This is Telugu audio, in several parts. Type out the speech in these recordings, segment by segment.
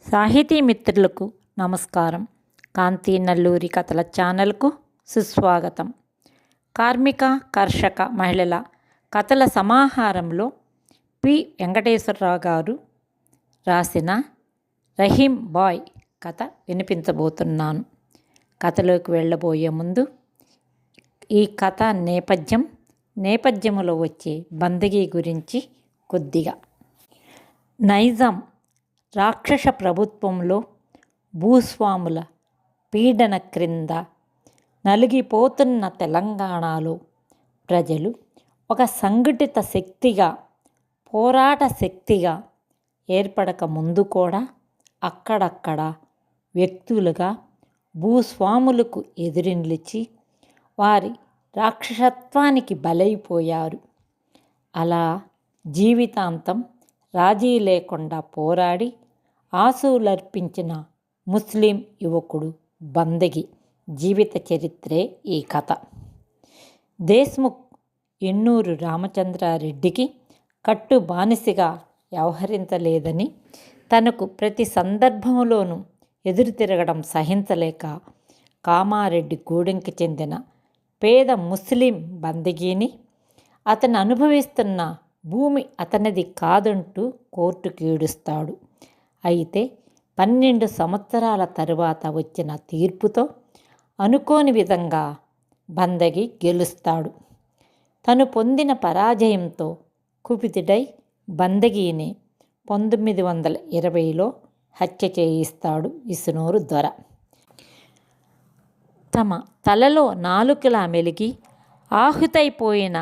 సాహితీ మిత్రులకు నమస్కారం. కాంతి నల్లూరి కథల ఛానల్కు సుస్వాగతం. కార్మిక కర్షక మహిళల కథల సమాహారంలో పి వెంకటేశ్వరరావు గారు రాసిన రహీం బాయ్ కథ వినిపించబోతున్నాను. కథలోకి వెళ్ళబోయే ముందు ఈ కథ నేపథ్యంలో వచ్చే బందగీ గురించి కొద్దిగా. నైజాం రాక్షస ప్రభుత్వంలో భూస్వాముల పీడన క్రింద నలిగిపోతున్న తెలంగాణలో ప్రజలు ఒక సంఘటిత శక్తిగా, పోరాట శక్తిగా ఏర్పడక ముందు కూడా అక్కడక్కడ వ్యక్తులుగా భూస్వాములకు ఎదురు నిలిచి వారి రాక్షసత్వానికి బలైపోయారు. అలా జీవితాంతం రాజీ లేకుండా పోరాడి ఆశువులర్పించిన ముస్లిం యువకుడు బందగి జీవిత చరిత్రే ఈ కథ. దేశ్ముఖ్ ఎన్నూరు రామచంద్రారెడ్డికి కట్టు బానిసగా వ్యవహరించలేదని, తనకు ప్రతి సందర్భంలోనూ ఎదురు తిరగడం సహించలేక కామారెడ్డి గూడెంకి చెందిన పేద ముస్లిం బందగీని అతను అనుభవిస్తున్న భూమి అతనిది కాదంటూ కోర్టుకు ఈడుస్తాడు. అయితే 12 సంవత్సరాల తరువాత వచ్చిన తీర్పుతో అనుకోని విధంగా బందగి గెలుస్తాడు. తను పొందిన పరాజయంతో కుపితుడై బందగీని 1920లో హత్య చేయిస్తాడు విసునూరు దొర. తమ తలలో నాలుకలా మెలిగి ఆహుతైపోయిన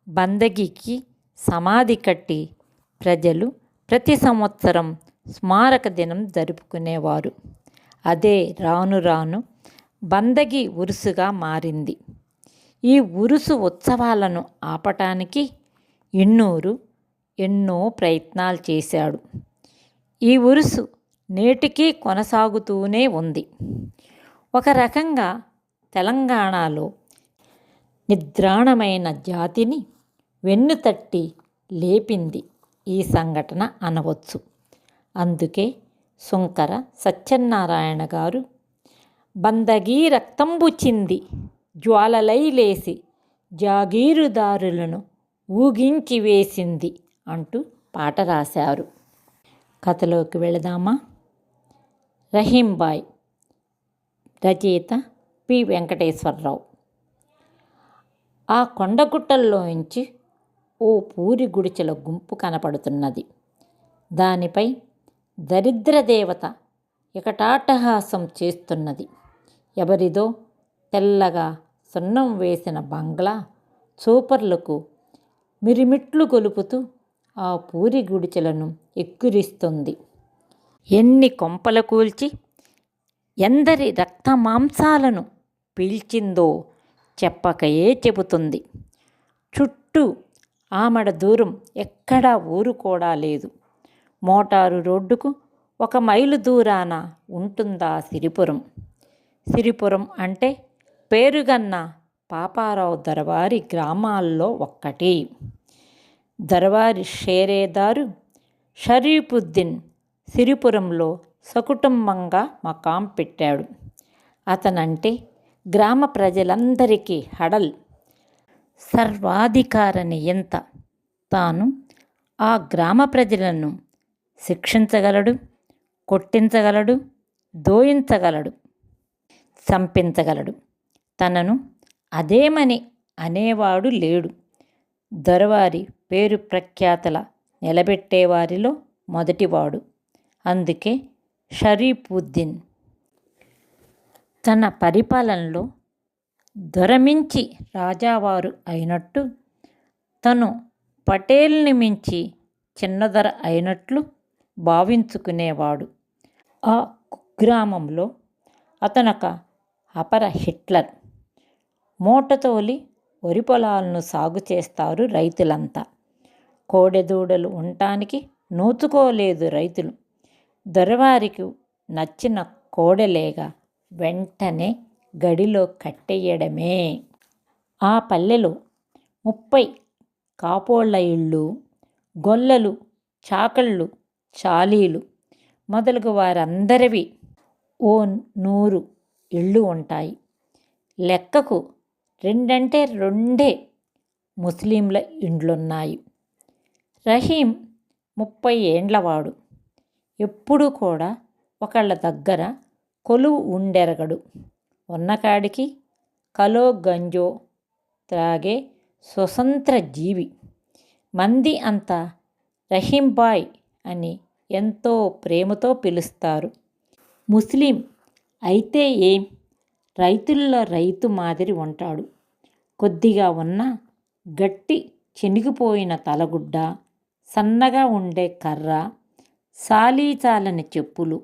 బందగీకి సమాధి కట్టి ప్రజలు ప్రతి సంవత్సరం స్మారక దినం జరుపుకునేవారు. అదే రాను రాను బందగి ఉరుసుగా మారింది. ఈ ఉరుసు ఉత్సవాలను ఆపటానికి ఎన్నూరు ఎన్నో ప్రయత్నాలు చేశాడు. ఈ ఉరుసు నేటికీ కొనసాగుతూనే ఉంది. ఒక రకంగా తెలంగాణలో నిద్రాణమైన జాతిని వెన్నుతట్టి లేపింది ఈ సంఘటన అనవచ్చు. అందుకే సుంకర సత్యనారాయణ గారు బందగీ రక్తంబు చింది జ్వాలలై లేసి జాగీరుదారులను ఊగించి వేసింది అంటూ పాట రాశారు. కథలోకి వెళదామా? రహీం బాయ్ రచయిత పి వెంకటేశ్వరరావు. ఆ కొండగుట్టల్లోంచి ఓ పూరి గుడిచెల గుంపు కనపడుతున్నది. దానిపై దరిద్రదేవత ఇకటాటహాసం చేస్తున్నది. ఎవరిదో తెల్లగా సున్నం వేసిన బంగ్లా చూపర్లకు మిరిమిట్లు గొలుపుతూ ఆ పూరి గుడిచెలను ఎక్కిరిస్తుంది. ఎన్ని కొంపలు కూల్చి ఎందరి రక్త మాంసాలను పీల్చిందో చెప్పకయే చెబుతుంది. చుట్టూ ఆమడ దూరం ఎక్కడా ఊరు కూడా లేదు. మోటారు రోడ్డుకు 1 మైలు దూరాన ఉంటుందా సిరిపురం. సిరిపురం అంటే పేరుగన్న పాపారావు దొరవారి గ్రామాల్లో ఒక్కటి. దొరవారి షేరేదారు షరీఫుద్దీన్ సిరిపురంలో సకుటుంబంగా మకాం పెట్టాడు. అతనంటే గ్రామ ప్రజలందరికీ హడల్, సర్వాధికారని ఎంత. తాను ఆ గ్రామ ప్రజలను శిక్షించగలడు, కొట్టించగలడు, దోయించగలడు, చంపించగలడు. తనను అదేమని అనేవాడు లేడు. దొరవారి పేరు ప్రఖ్యాతల నిలబెట్టేవారిలో మొదటివాడు. అందుకే షరీఫుద్దీన్ తన పరిపాలనలో దొరమించి రాజావారు అయినట్టు, తను పటేల్ని మించి చిన్నదొర అయినట్లు భావించుకునేవాడు. ఆ కుగ్రామంలో అతనొక అపర హిట్లర్. మూటతోలి వరి పొలాలను సాగు చేస్తారు రైతులంతా. కోడెదూడలు ఉండటానికి నోచుకోలేదు రైతులు. దొరవారికి నచ్చిన కోడెలేగా వెంటనే గడిలో కట్టేయడమే. ఆ పల్లెలో 30 కాపోళ్ళ ఇళ్ళు, గొల్లలు, చాకళ్ళు, చాలీలు, మొదలగు వారందరివి ఓ 100 ఇళ్ళు ఉంటాయి. లెక్కకు 2 అంటే 2 ముస్లింల ఇండ్లున్నాయి. రహీం 30 ఏండ్లవాడు. ఎప్పుడూ కూడా ఒకళ్ళ దగ్గర కొలువు ఉండెరగడు. ఉన్నకాడికి కలో గంజో త్రాగే స్వతంత్ర జీవి. మంది అంతా రహీం బాయ్ అని ఎంతో ప్రేమతో పిలుస్తారు. ముస్లిం అయితే ఏం, రైతుల్లో రైతు మాదిరి ఉంటాడు. కొద్దిగా ఉన్న గట్టి చెనిగిపోయిన తలగుడ్డ, సన్నగా ఉండే కర్ర, సాలీచాలని చెప్పులు,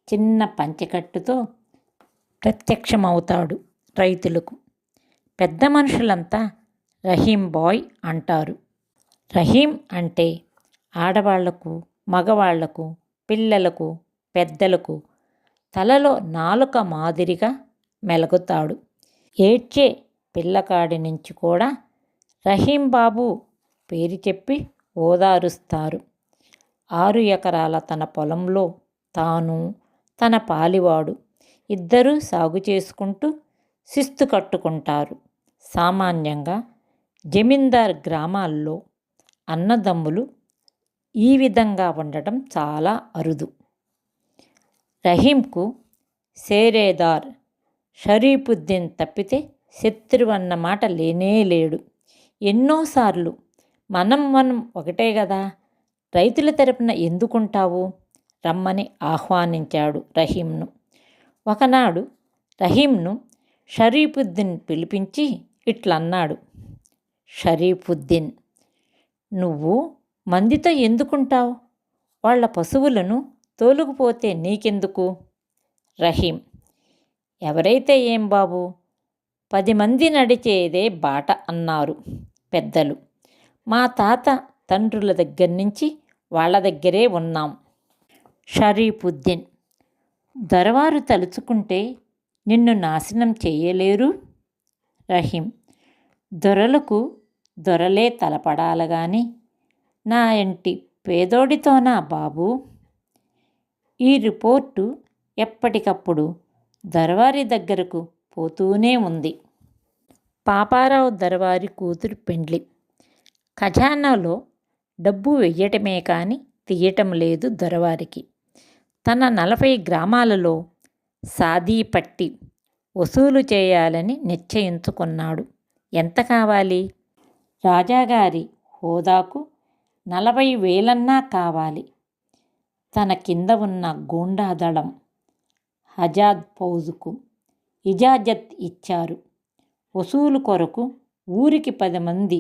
చిన్న పంచెకట్టుతో ప్రత్యక్షమవుతాడు రైతులకు. పెద్ద మనుషులంతా రహీం బాయ్ అంటారు. రహీం అంటే ఆడవాళ్లకు, మగవాళ్లకు, పిల్లలకు, పెద్దలకు తలలో నాలుక మాదిరిగా మెలుగుతాడు. ఏడ్చే పిల్లకాడి నుంచి కూడా రహీం బాబు పేరు చెప్పి ఓదారుస్తారు. 6 ఎకరాల తన పొలంలో తాను, తన పాలివాడు ఇద్దరూ సాగు చేసుకుంటూ శిస్తు కట్టుకుంటారు. సామాన్యంగా జమీందార్ గ్రామాల్లో అన్నదమ్ములు ఈ విధంగా ఉండటం చాలా అరుదు. రహీంకు సేరేదార్ షరీఫుద్దీన్ తప్పితే శత్రువన్న మాట లేనేలేడు. ఎన్నోసార్లు మనం ఒకటే కదా, రైతుల తరపున ఎందుకుంటావు రమ్మని ఆహ్వానించాడు రహీంను. ఒకనాడు రహీంను షరీఫుద్దీన్ పిలిపించి ఇట్లన్నాడు. షరీఫుద్దీన్, నువ్వు మందితో ఎందుకుంటావు? వాళ్ళ పశువులను తోలుకుపోతే నీకెందుకు? రహీం, ఎవరైతే ఏం బాబు, 10 మంది నడిచేదే బాట అన్నారు పెద్దలు. మా తాత తండ్రుల దగ్గర నుంచి వాళ్ళ దగ్గరే ఉన్నాం. షరీఫుద్దీన్, దొరవారు తలుచుకుంటే నిన్ను నాశనం చేయలేరు. రహీం, దొరలకు దొరలే తలపడాలి గాని నా ఇంటి పేదోడితోనా బాబు? ఈ రిపోర్టు ఎప్పటికప్పుడు దొరవారి దగ్గరకు పోతూనే ఉంది. పాపారావు దొరవారి కూతురు పెండ్లి. ఖజానాలో డబ్బు వెయ్యటమే కానీ తీయటం లేదు దొరవారికి. తన 40 గ్రామాలలో సాదీ పట్టి వసూలు చేయాలని నిశ్చయించుకున్నాడు. ఎంత కావాలి? రాజాగారి హోదాకు 40,000 కావాలి. తన కింద ఉన్న గూండాదళం హజాద్ ఫౌజుకు ఇజాజత్ ఇచ్చారు. వసూలు కొరకు ఊరికి 10 మంది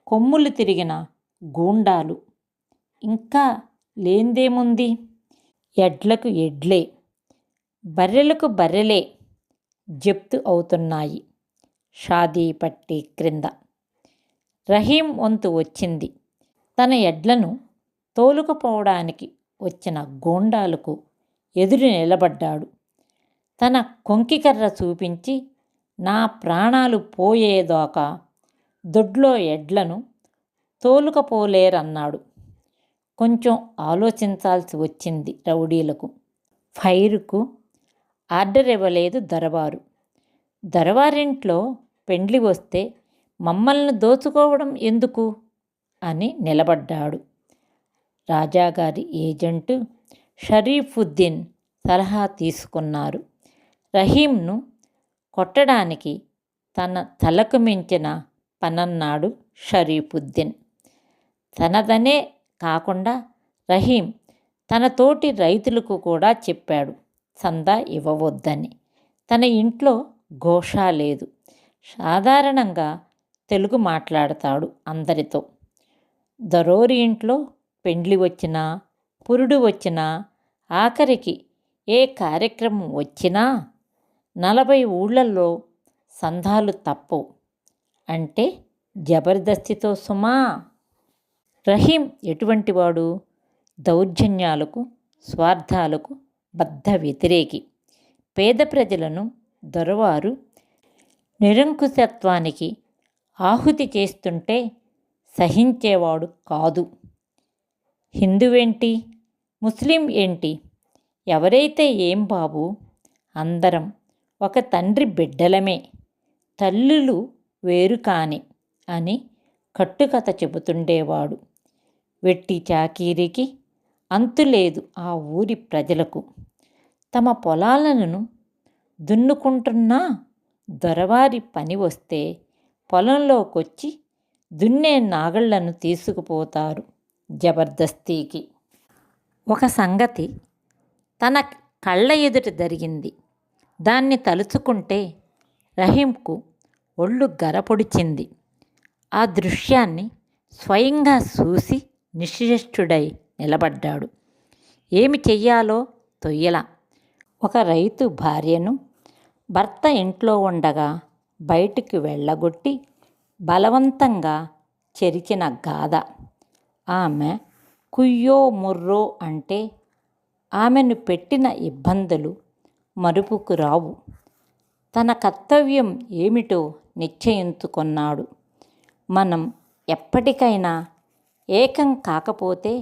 కొమ్ములు తిరిగిన గూండాలు. ఇంకా లేందేముంది? ఎడ్లకు ఎడ్లే, బర్రెలకు బర్రెలే జప్తు అవుతున్నాయి షాదీ పట్టి క్రింద. రహీం వంతు వచ్చింది. తన ఎడ్లను తోలుకుపోవడానికి వచ్చిన గూండాలకు ఎదురు నిలబడ్డాడు. తన కొంకికర్ర చూపించి నా ప్రాణాలు పోయేదాకా దొడ్లో ఎడ్లను తోలుకపోలేరన్నాడు. కొంచెం ఆలోచించాల్సి వచ్చింది రౌడీలకు. ఫైరుకు ఆర్డర్ ఇవ్వలేదు దొరవారు. దొరవారింట్లో పెండ్లి వస్తే మమ్మల్ని దోచుకోవడం ఎందుకు అని నిలబడ్డాడు. రాజాగారి ఏజెంటు షరీఫుద్దీన్ సలహా తీసుకున్నారు. రహీంను కొట్టడానికి తన తలకు మించిన పనన్నాడు షరీఫుద్దీన్. తనదనే కాకుండా రహీం తన తోటి రైతులకు కూడా చెప్పాడు చందా ఇవ్వవద్దని. తన ఇంట్లో ఘోష లేదు. సాధారణంగా తెలుగు మాట్లాడతాడు అందరితో. దరోరి ఇంట్లో పెండ్లి వచ్చినా, పురుడు వచ్చినా, ఆఖరికి ఏ కార్యక్రమం వచ్చినా 40 ఊళ్ళల్లో సంధాలు తప్పవు అంటే జబర్దస్తితో సుమా. రహీం ఎటువంటివాడు? దౌర్జన్యాలకు, స్వార్థాలకు బద్ధ వ్యతిరేకి. పేద ప్రజలను దొరవారు నిరంకుశత్వానికి ఆహుతి చేస్తుంటే సహించేవాడు కాదు. హిందువేంటి, ముస్లిం ఏంటి, ఎవరైతే ఏం బాబు, అందరం ఒక తండ్రి బిడ్డలమే, తల్లులు వేరు కాని అని కట్టుకథ చెబుతుండేవాడు. వెట్టి చాకిరీకి అంతులేదు ఆ ఊరి ప్రజలకు. తమ పొలాలను దున్నుకుంటున్నా దొరవారి పని వస్తే పొలంలోకొచ్చి దున్నే నాగళ్లను తీసుకుపోతారు జబర్దస్తీకి. ఒక సంగతి తన కళ్ళ ఎదుట జరిగింది. దాన్ని తలుచుకుంటే రహీంకు ఒళ్ళు గరపొడిచింది. ఆ దృశ్యాన్ని స్వయంగా చూసి నిశ్చేష్టుడై నిలబడ్డాడు. ఏమి చెయ్యాలో తొయ్యలా. ఒక రైతు భార్యను భర్త ఇంట్లో ఉండగా బయటికి వెళ్ళగొట్టి బలవంతంగా చెరిచిన గాథ. ఆమె కుయ్యో ముర్రో అంటే ఆమెను పెట్టిన ఇబ్బందులు మరుపుకు రావు. తన కర్తవ్యం ఏమిటో నిశ్చయించుకున్నాడు. మనం ఎప్పటికైనా ఏకం కాకపోతే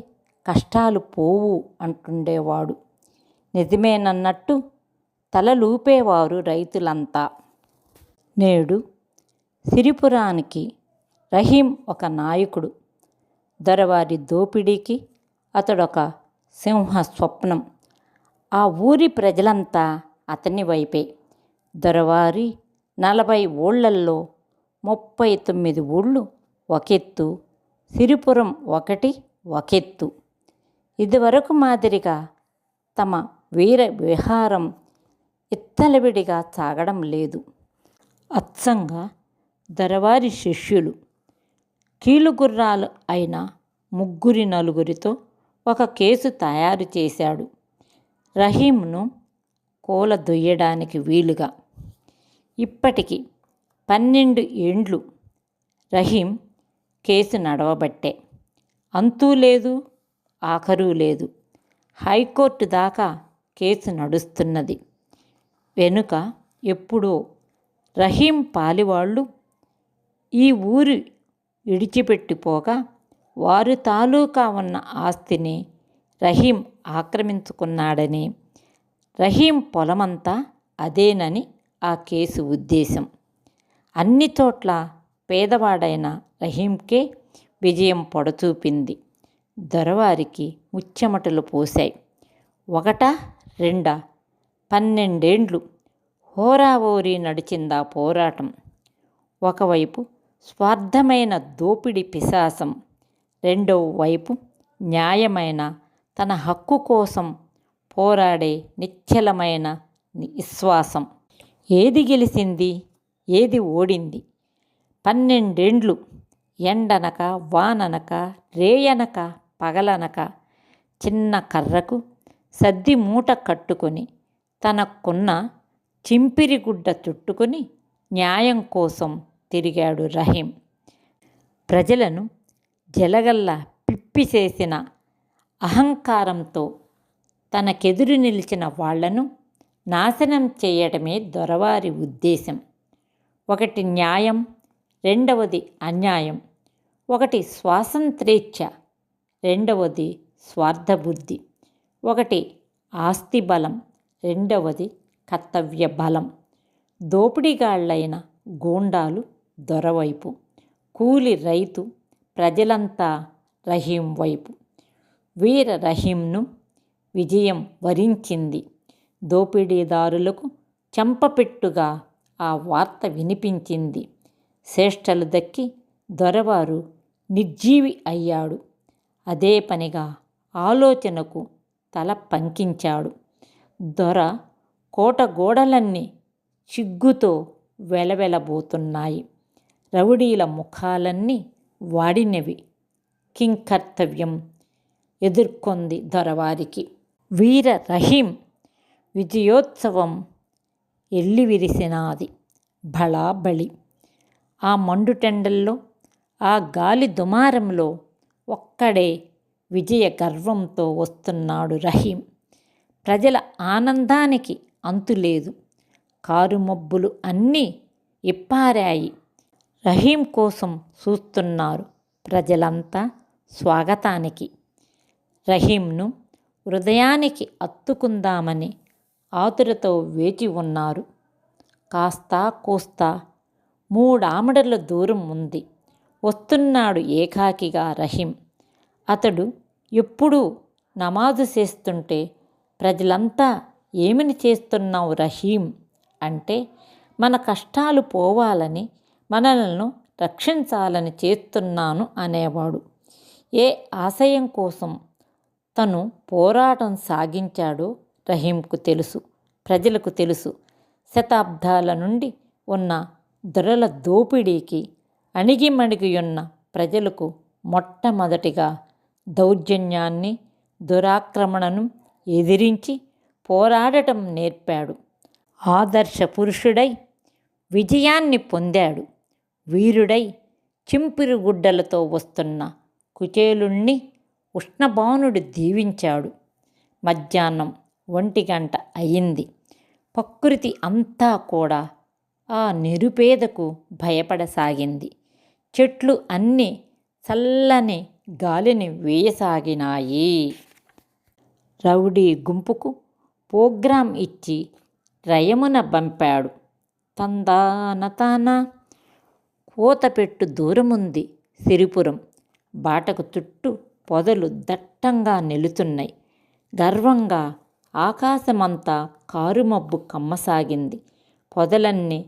కష్టాలు పోవు అంటుండేవాడు. నిజమేనన్నట్టు తలలూపేవారు రైతులంతా. నేడు సిరిపురానికి రహీం ఒక నాయకుడు. దొరవారి దోపిడీకి అతడొక సింహ స్వప్నం. ఆ ఊరి ప్రజలంతా అతని వైపే. దొరవారి 40 ఊళ్ళల్లో 39 ఊళ్ళు ఒకెత్తు, సిరిపురం ఒకటి ఒకెత్తు. ఇదివరకు మాదిరిగా తమ వీర విహారం ఇత్తలవిడిగా సాగడం లేదు. అచ్చంగా దొరవారి శిష్యులు కీలుగుర్రాలు అయిన 3-4 ఒక కేసు తయారు చేశాడు రహీంను కూలదొయ్యడానికి వీలుగా. ఇప్పటికి 12 ఏండ్లు రహీం కేసు నడవబట్టే. అంతూ లేదు, ఆఖరు లేదు. హైకోర్టు దాకా కేసు నడుస్తున్నది. వెనుక ఎప్పుడో రహీం పాలివాళ్ళు ఈ ఊరు విడిచిపెట్టిపోగా వారు తాలూకా ఉన్న ఆస్తిని రహీం ఆక్రమించుకున్నాడని, రహీం పొలమంతా అదేనని ఆ కేసు ఉద్దేశం. అన్ని చోట్ల పేదవాడైన రహీంకే విజయం పొడచూపింది. దొరవారికి ముచ్చెమటలు పోశాయి. 1-2 12 ఏండ్లు హోరావోరీ నడిచిందా పోరాటం. ఒకవైపు స్వార్థమైన దోపిడి పిశాసం, రెండో వైపు న్యాయమైన తన హక్కు కోసం పోరాడే నిశ్చలమైన విశ్వాసం. ఏది గెలిచింది, ఏది ఓడింది? 12 ఏండ్లు ఎండనక వాననక రేయనక పగలనక చిన్న కర్రకు సద్ది మూట కట్టుకొని తనకున్న చింపిరిగుడ్డ చుట్టుకొని న్యాయం కోసం తిరిగాడు రహీం. ప్రజలను జలగల్లా పిప్పిచేసిన అహంకారంతో తనకెదురు నిలిచిన వాళ్లను నాశనం చేయడమే దొరవారి ఉద్దేశం. ఒకటి న్యాయం, రెండవది అన్యాయం. ఒకటి స్వాతంత్రేచ్ఛ, రెండవది స్వార్థబుద్ధి. ఒకటి ఆస్తి బలం, రెండవది కర్తవ్య బలం. దోపిడిగాళ్లైన గూండాలు దొరవైపు, కూలి రైతు ప్రజలంతా రహీం వైపు. వీర రహీంను విజయం వరించింది. దోపిడీదారులకు చెంపపెట్టుగా ఆ వార్త వినిపించింది. శ్రేష్టలు దక్కి దొరవారు నిర్జీవి అయ్యాడు. అదే పనిగా ఆలోచనకు తల పంకించాడు. దొర కోట గోడలన్నీ చిగ్గుతో వెలవెలబోతున్నాయి. రౌడీల ముఖాలన్నీ వాడినవి. కింకర్తవ్యం ఎదుర్కొంది దొరవారికి. వీర రహీం విజయోత్సవం ఎల్లివిరిసినాది. బళాబళి. ఆ మండుటెండల్లో, ఆ గాలి దుమారంలో ఒక్కడే విజయ గర్వంతో వస్తున్నాడు రహీం. ప్రజల ఆనందానికి అంతులేదు. కారుమబ్బులు అన్నీ ఇప్పారాయి. రహీం కోసం చూస్తున్నారు ప్రజలంతా స్వాగతానికి. రహీంను హృదయానికి అత్తుకుందామని ఆతురతో వేచి ఉన్నారు. కాస్తా కోస్తా 3 ఆమడల దూరం ఉంది. వస్తున్నాడు ఏకాకిగా రహీం. అతడు ఎప్పుడూ నమాజు చేస్తుంటే ప్రజలంతా ఏమని చేస్తున్నావు రహీం అంటే మన కష్టాలు పోవాలని, మనలను రక్షించాలని చేస్తున్నాను అనేవాడు. ఏ ఆశయం కోసం తను పోరాటం సాగించాడో రహీంకు తెలుసు, ప్రజలకు తెలుసు. శతాబ్దాల నుండి ఉన్న దొరల దోపిడీకి అణిగిమణిగియున్న ప్రజలకు మొట్టమొదటిగా దౌర్జన్యాన్ని, దురాక్రమణను ఎదిరించి పోరాడటం నేర్పాడు. ఆదర్శ పురుషుడై విజయాన్ని పొందాడు. వీరుడై చింపిరుగుడ్డలతో వస్తున్న కుచేలుణ్ణి ఉష్ణబాణుడు దీవించాడు. మధ్యాహ్నం 1 గంట అయింది. ప్రకృతి అంతా కూడా ఆ నిరుపేదకు భయపడసాగింది. చెట్లు అన్నీ చల్లని గాలిని వేయసాగినాయి. రౌడీ గుంపుకు ప్రోగ్రాం ఇచ్చి రయమున పంపాడు. తందానతాన కోతపెట్టు దూరముంది సిరిపురం. బాటకు చుట్టూ పొదలు దట్టంగా నిలుతున్నాయి. గర్వంగా ఆకాశమంతా కారుమబ్బు కమ్మసాగింది. పొదలన్నీ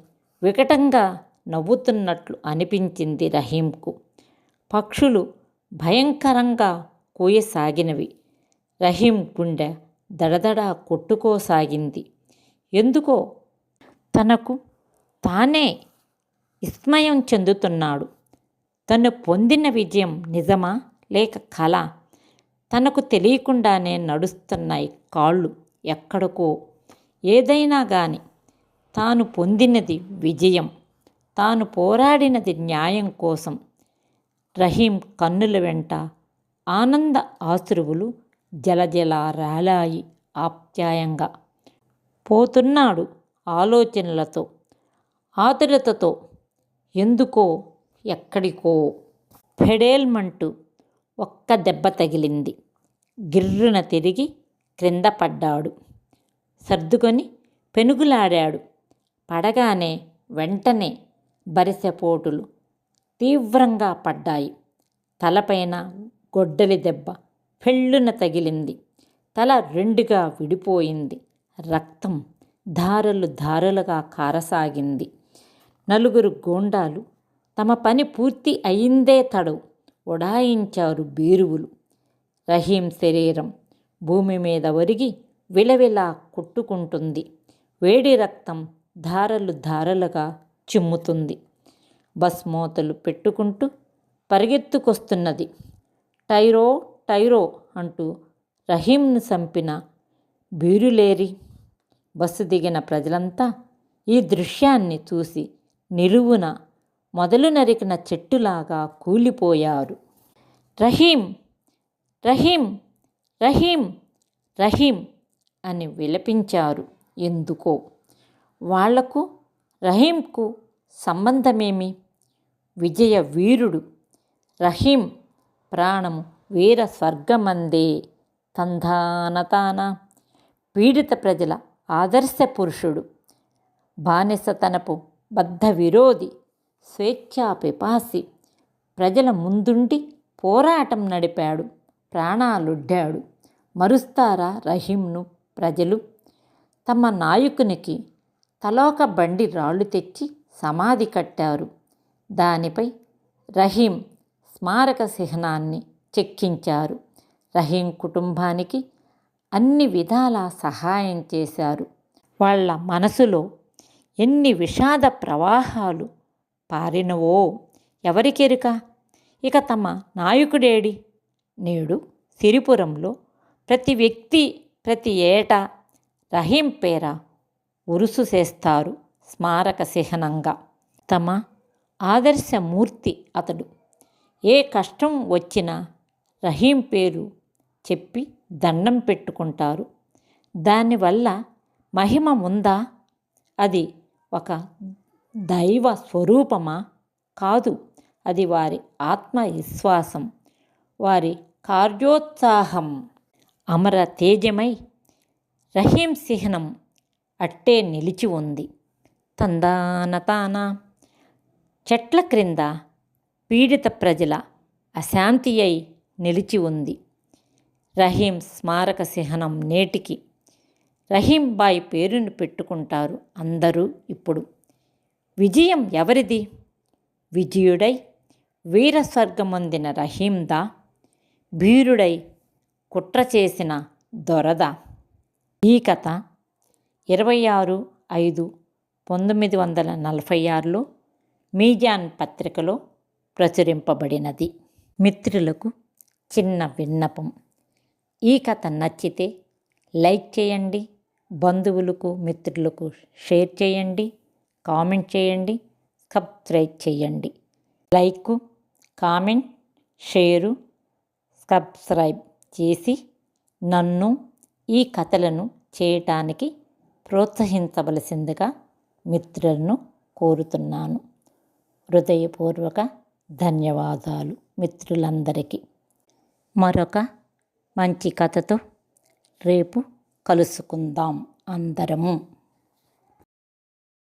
వికటంగా నవ్వుతున్నట్లు అనిపించింది రహీంకు. పక్షులు భయంకరంగా కూయసాగినవి. రహీం గుండె దడదడ కొట్టుకోసాగింది. ఎందుకో తనకు తానే విస్మయం చెందుతున్నాడు. తను పొందిన విజయం నిజమా లేక కల? తనకు తెలియకుండానే నడుస్తున్నాయి కాళ్ళు ఎక్కడికో. ఏదైనా గాని తాను పొందినది విజయం, తాను పోరాడినది న్యాయం కోసం. రహీం కన్నుల వెంట ఆనంద ఆశ్రువులు జలజల రాలాయి. ఆప్యాయంగా పోతున్నాడు ఆలోచనలతో, ఆతురతతో. ఎందుకో ఎక్కడికో. ఫెడేల్మంటూ ఒక్క దెబ్బ తగిలింది. గిర్రున తిరిగి క్రింద పడ్డాడు. సర్దుకొని పెనుగులాడాడు. పడగానే వెంటనే బరిసెపోటులు తీవ్రంగా పడ్డాయి. తలపైన గొడ్డలి దెబ్బ ఫెళ్ళున తగిలింది. తల 2గా విడిపోయింది. రక్తం ధారలు ధారలుగా కారసాగింది. 4 గూండాలు తమ పని పూర్తి అయిందే తడవు ఉడాయించారు బీరువులు. రహీం శరీరం భూమి మీద ఒరిగి విలవిలా కొట్టుకుంటుంది. వేడి రక్తం ధారలు ధారలుగా చిమ్ముతుంది. బస్ మోతలు పెట్టుకుంటూ పరిగెత్తుకొస్తున్నది. టైరో టైరో అంటూ రహీంను చంపిన బీరులేరి. బస్సు దిగిన ప్రజలంతా ఈ దృశ్యాన్ని చూసి నిలువున మొదలు నరికిన చెట్టులాగా కూలిపోయారు. రహీం రహీం రహీం రహీం అని విలపించారు. ఎందుకో వాళ్లకు రహీంకు సంబంధమేమి? విజయ వీరుడు రహీం ప్రాణము వీర స్వర్గమందే. తంధానతాన పీడిత ప్రజల ఆదర్శ పురుషుడు, బానిసతనపు బద్ధ విరోధి, స్వేచ్ఛా పిపాసి. ప్రజల ముందుండి పోరాటం నడిపాడు, ప్రాణాలొడ్డాడు. మరుస్తారా రహీంను ప్రజలు? తమ నాయకునికి తలోక బండి రాళ్ళు తెచ్చి సమాధి కట్టారు. దానిపై రహీం స్మారక చిహ్నాన్ని చెక్కించారు. రహీం కుటుంబానికి అన్ని విధాలా సహాయం చేశారు. వాళ్ళ మనసులో ఎన్ని విషాద ప్రవాహాలు పారినవో ఎవరికెరుక. ఇక తమ నాయకుడేడి? నేడు సిరిపురంలో ప్రతి వ్యక్తి ప్రతి ఏటా రహీం పేర ఉరుసు చేస్తారు స్మారక చిహ్నంగా. తమ ఆదర్శమూర్తి అతడు. ఏ కష్టం వచ్చినా రహీం పేరు చెప్పి దండం పెట్టుకుంటారు. దానివల్ల మహిమ ఉందా? అది ఒక దైవ స్వరూపమా? కాదు. అది వారి ఆత్మవిశ్వాసం, వారి కార్యోత్సాహం. అమర తేజమై రహీం చిహ్నం అట్టే నిలిచి ఉంది. తందానతాన. చెట్ల క్రింద పీడిత ప్రజల అశాంతి అయి నిలిచి ఉంది. రహీం స్మారక చిహ్నం నేటికి రహీం బాయ్ పేరును పెట్టుకుంటారు అందరూ ఇప్పుడు. విజయం ఎవరిది? విజయుడై వీరస్వర్గమొందిన రహీందా? భీరుడై కుట్ర చేసిన దొరదా? ఈ కథ 26/5/1946లో మీజాన్ పత్రికలో ప్రచురింపబడినది. మిత్రులకు చిన్న విన్నపం. ఈ కథ నచ్చితే లైక్ చేయండి, బంధువులకు మిత్రులకు షేర్ చేయండి, కామెంట్ చేయండి, సబ్స్క్రైబ్ చేయండి. లైకు, కామెంట్, షేరు, సబ్స్క్రైబ్ చేసి నన్ను ఈ కథలను చేయటానికి ప్రోత్సహించవలసిందిగా మిత్రులను కోరుతున్నాను. హృదయపూర్వక ధన్యవాదాలు మిత్రులందరికీ. మరొక మంచి కథతో రేపు కలుసుకుందాం అందరము.